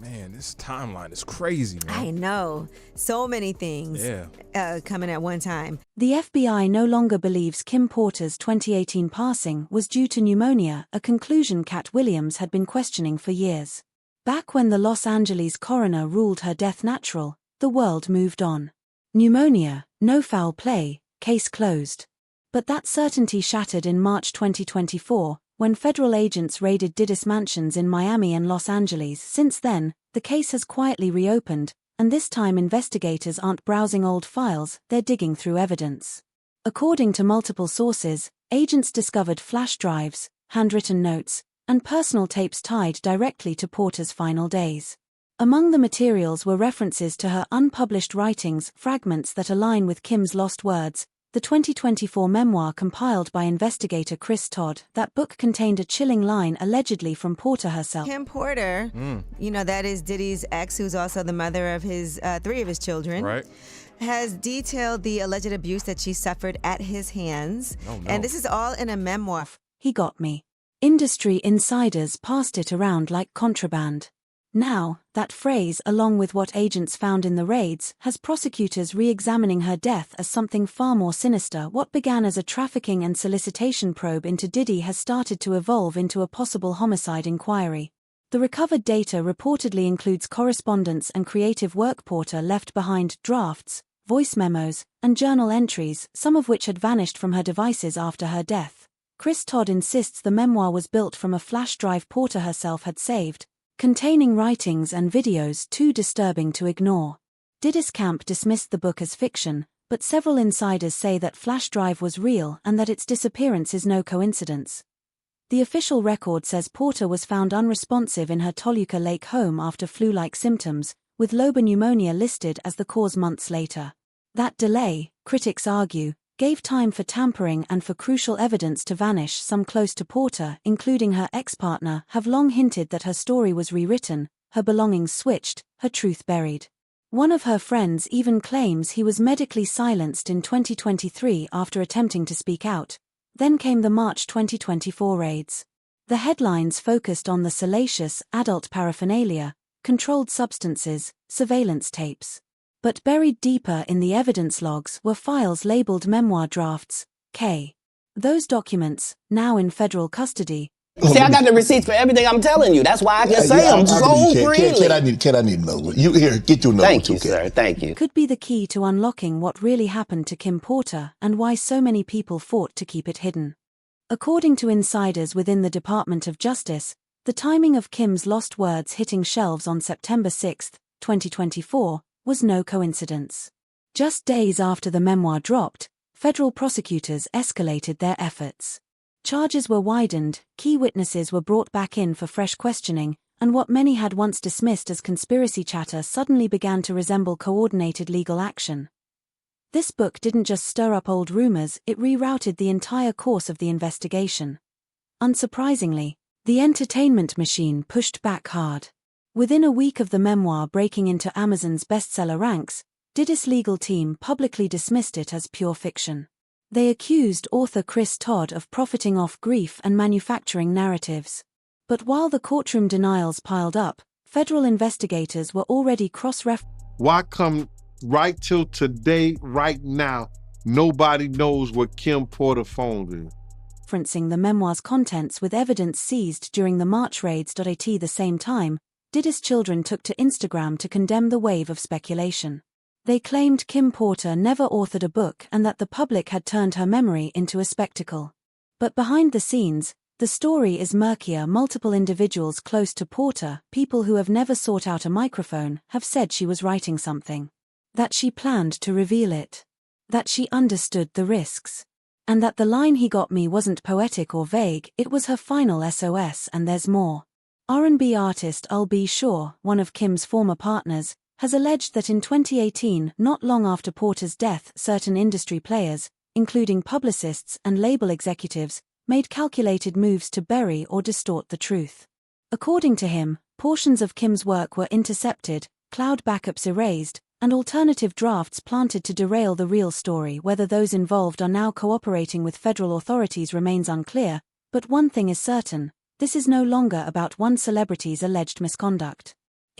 Man, this timeline is crazy, man. I know. So many things coming at one time. The FBI no longer believes Kim Porter's 2018 passing was due to pneumonia, a conclusion Katt Williams had been questioning for years. Back when the Los Angeles coroner ruled her death natural, the world moved on. Pneumonia, no foul play, case closed. But that certainty shattered in March 2024, when federal agents raided Diddy's mansions in Miami and Los Angeles. Since then, the case has quietly reopened, and this time investigators aren't browsing old files, they're digging through evidence. According to multiple sources, agents discovered flash drives, handwritten notes, and personal tapes tied directly to Porter's final days. Among the materials were references to her unpublished writings, fragments that align with Kim's lost words. The 2024 memoir compiled by investigator Chris Todd. That book contained a chilling line allegedly from Porter herself. Kim Porter, that is Diddy's ex, who's also the mother of his 3 of his children, Right. has detailed the alleged abuse that she suffered at his hands. Oh, no. And this is all in a memoir. He got me. Industry insiders passed it around like contraband. Now, that phrase, along with what agents found in the raids, has prosecutors re-examining her death as something far more sinister. What began as a trafficking and solicitation probe into Diddy has started to evolve into a possible homicide inquiry. The recovered data reportedly includes correspondence and creative work Porter left behind, drafts, voice memos, and journal entries, some of which had vanished from her devices after her death. Chris Todd insists the memoir was built from a flash drive Porter herself had saved, containing writings and videos too disturbing to ignore. Diddy's camp dismissed the book as fiction, but several insiders say that flash drive was real and that its disappearance is no coincidence. The official record says Porter was found unresponsive in her Toluca Lake home after flu-like symptoms, with lobar pneumonia listed as the cause months later. That delay, critics argue, gave time for tampering and for crucial evidence to vanish. Some close to Porter, including her ex-partner, have long hinted that her story was rewritten, her belongings switched, her truth buried. One of her friends even claims he was medically silenced in 2023 after attempting to speak out. Then came the March 2024 raids. The headlines focused on the salacious, adult paraphernalia, controlled substances, surveillance tapes. But buried deeper in the evidence logs were files labeled memoir drafts, K. Those documents, now in federal custody. See, I got the receipts for everything I'm telling you. That's why I can say them so freely. Ken, I need another one. You here, get your number. Thank you, sir. Thank you. Could be the key to unlocking what really happened to Kim Porter and why so many people fought to keep it hidden. According to insiders within the Department of Justice, the timing of Kim's lost words hitting shelves on September 6, 2024, was no coincidence. Just days after the memoir dropped, federal prosecutors escalated their efforts. Charges were widened, key witnesses were brought back in for fresh questioning, and what many had once dismissed as conspiracy chatter suddenly began to resemble coordinated legal action. This book didn't just stir up old rumors, it rerouted the entire course of the investigation. Unsurprisingly, the entertainment machine pushed back hard. Within a week of the memoir breaking into Amazon's bestseller ranks, Diddy's legal team publicly dismissed it as pure fiction. They accused author Chris Todd of profiting off grief and manufacturing narratives. But while the courtroom denials piled up, federal investigators were already cross-referencing. Why come right till today, right now, nobody knows what Kim Porter phone is? The memoir's contents with evidence seized during the March raids. At the same time, Diddy's children took to Instagram to condemn the wave of speculation. They claimed Kim Porter never authored a book and that the public had turned her memory into a spectacle. But behind the scenes, the story is murkier. Multiple individuals close to Porter, people who have never sought out a microphone, have said she was writing something. That she planned to reveal it. That she understood the risks. And that the line "he got me" wasn't poetic or vague, it was her final SOS. And there's more. R&B artist I'll Be Sure, one of Kim's former partners, has alleged that in 2018, not long after Porter's death, certain industry players, including publicists and label executives, made calculated moves to bury or distort the truth. According to him, portions of Kim's work were intercepted, cloud backups erased, and alternative drafts planted to derail the real story. Whether those involved are now cooperating with federal authorities remains unclear, but one thing is certain: this is no longer about one celebrity's alleged misconduct.